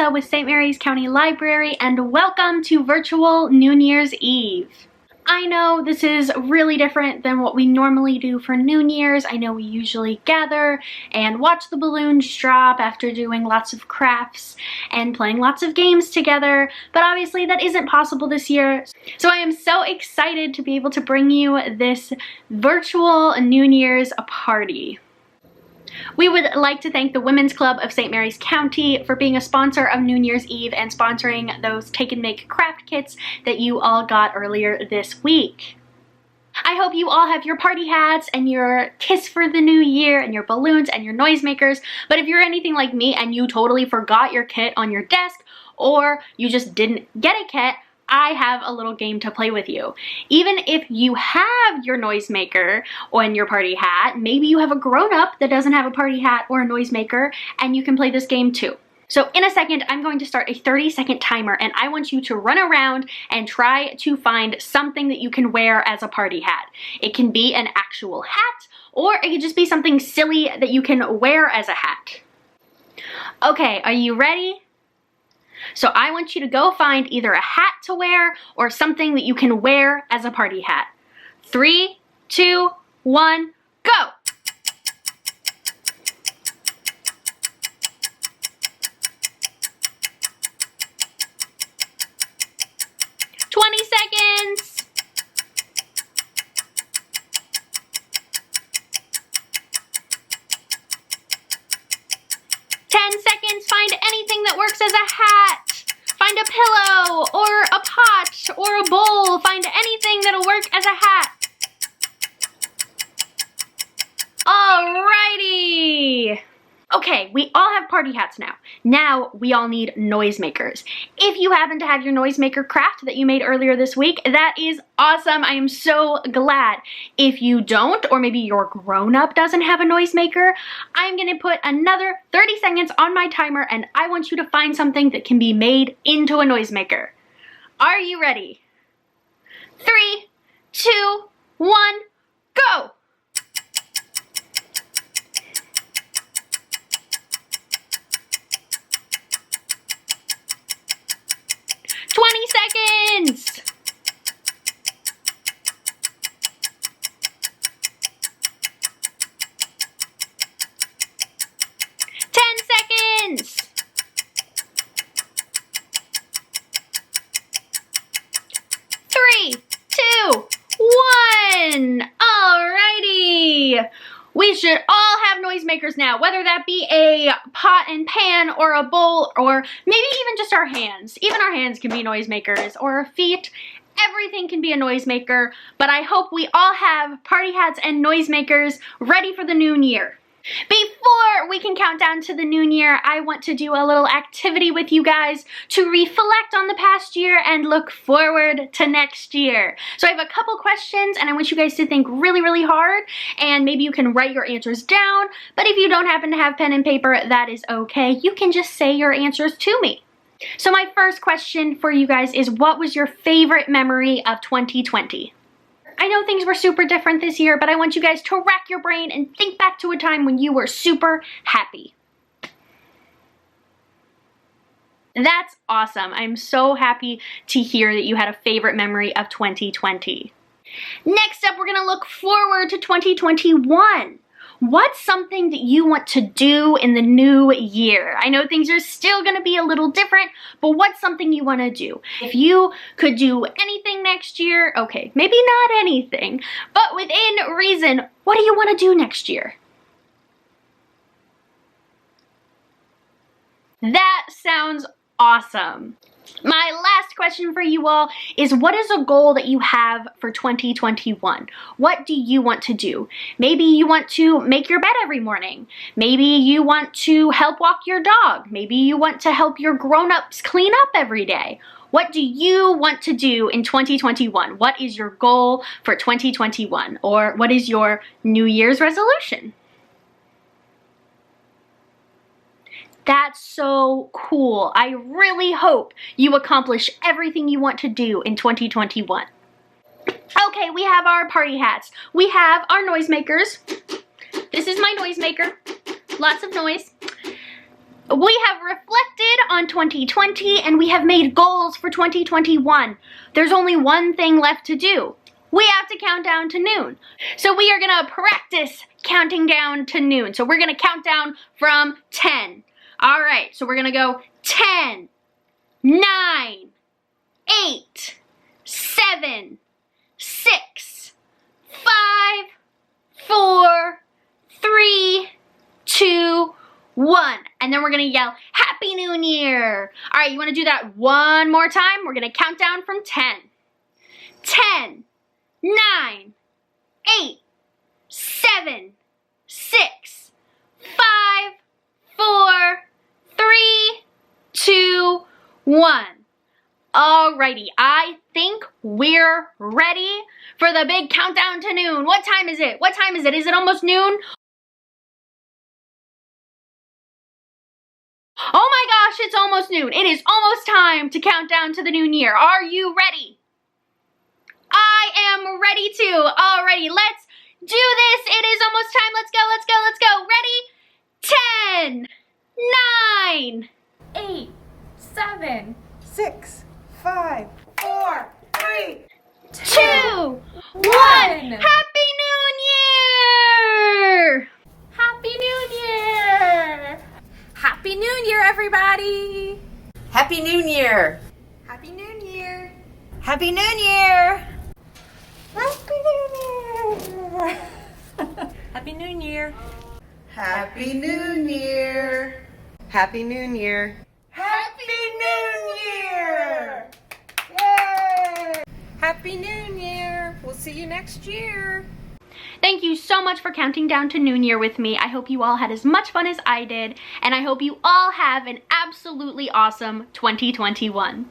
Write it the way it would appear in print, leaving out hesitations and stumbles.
Lisa with St. Mary's County Library, and welcome to virtual New Year's Eve. I know this is really different than what we normally do for New Year's. I know we usually gather and watch the balloons drop after doing lots of crafts and playing lots of games together, but obviously that isn't possible this year. So I am so excited to be able to bring you this virtual New Year's party. We would like to thank the Women's Club of St. Mary's County for being a sponsor of New Year's Eve and sponsoring those take and make craft kits that you all got earlier this week. I hope you all have your party hats and your kiss for the new year and your balloons and your noisemakers, but if you're anything like me and you totally forgot your kit on your desk or you just didn't get a kit, I have a little game to play with you. Even if you have your noisemaker on your party hat, maybe you have a grown-up that doesn't have a party hat or a noisemaker, and you can play this game too. So in a second, I'm going to start a 30-second timer, and I want you to run around and try to find something that you can wear as a party hat. It can be an actual hat, or it could just be something silly that you can wear as a hat. Okay, are you ready? So I want you to go find either a hat to wear or something that you can wear as a party hat. 3, 2, 1, go! Seconds. 10 seconds. Find anything that works as a hat. Find a pillow or a pot or a bowl. Find anything that'll work as a hat. Alrighty. Okay, we all have party hats now. Now we all need noisemakers. If you happen to have your noisemaker craft that you made earlier this week, that is awesome. I am so glad. If you don't, or maybe your grown-up doesn't have a noisemaker, I'm gonna put another 30 seconds on my timer and I want you to find something that can be made into a noisemaker. Are you ready? 3, 2, 1, go! 20 seconds! 10 seconds! 3, 2, 1! Alrighty! We should all have noisemakers now, whether that be a pot and pan or a bowl or maybe even just our hands. Even our hands can be noisemakers, or our feet. Everything can be a noisemaker, but I hope we all have party hats and noisemakers ready for the new year. Before we can count down to the new year, I want to do a little activity with you guys to reflect on the past year and look forward to next year. So I have a couple questions and I want you guys to think really, really hard, and maybe you can write your answers down, but if you don't happen to have pen and paper, that is okay. You can just say your answers to me. So my first question for you guys is, what was your favorite memory of 2020? I know things were super different this year, but I want you guys to rack your brain and think back to a time when you were super happy. That's awesome. I'm so happy to hear that you had a favorite memory of 2020. Next up, we're gonna look forward to 2021. What's something that you want to do in the new year? I know things are still gonna be a little different, but what's something you wanna do? If you could do anything next year, okay, maybe not anything, but within reason, what do you wanna do next year? That sounds awesome. My last question for you all is, what is a goal that you have for 2021? What do you want to do? Maybe you want to make your bed every morning. Maybe you want to help walk your dog. Maybe you want to help your grown-ups clean up every day. What do you want to do in 2021? What is your goal for 2021? Or what is your New Year's resolution? That's so cool. I really hope you accomplish everything you want to do in 2021. Okay, we have our party hats. We have our noisemakers. This is my noisemaker. Lots of noise. We have reflected on 2020 and we have made goals for 2021. There's only one thing left to do. We have to count down to noon. So we are gonna practice counting down to noon. So we're gonna count down from 10. All right, so we're gonna go 10, 9, 8, 7, 6, 5, 4, 3, 2, 1. And then we're gonna yell, Happy New Year. All right, you wanna do that one more time? We're gonna count down from 10. 10, 9, 8, 7, 6, 5, 4, 3, 2, 1. Alrighty, I think we're ready for the big countdown to noon. What time is it? What time is it? Is it almost noon? Oh my gosh, it's almost noon. It is almost time to count down to the new year. Are you ready? I am ready too. Alrighty, let's do this. It is almost time. Let's go, let's go, let's go. Ready? 10, 9, 8, 7, 6, 5, 4, 3, 2, 1. Happy New Year! Happy New Year! Happy New Year, everybody! Happy New Year! Happy New Year! Happy New Year! Happy New Year! Happy New Year! Happy New Year! Happy New Year! Happy New Year! Yay! Happy New Year! We'll see you next year! Thank you so much for counting down to New Year with me. I hope you all had as much fun as I did, and I hope you all have an absolutely awesome 2021.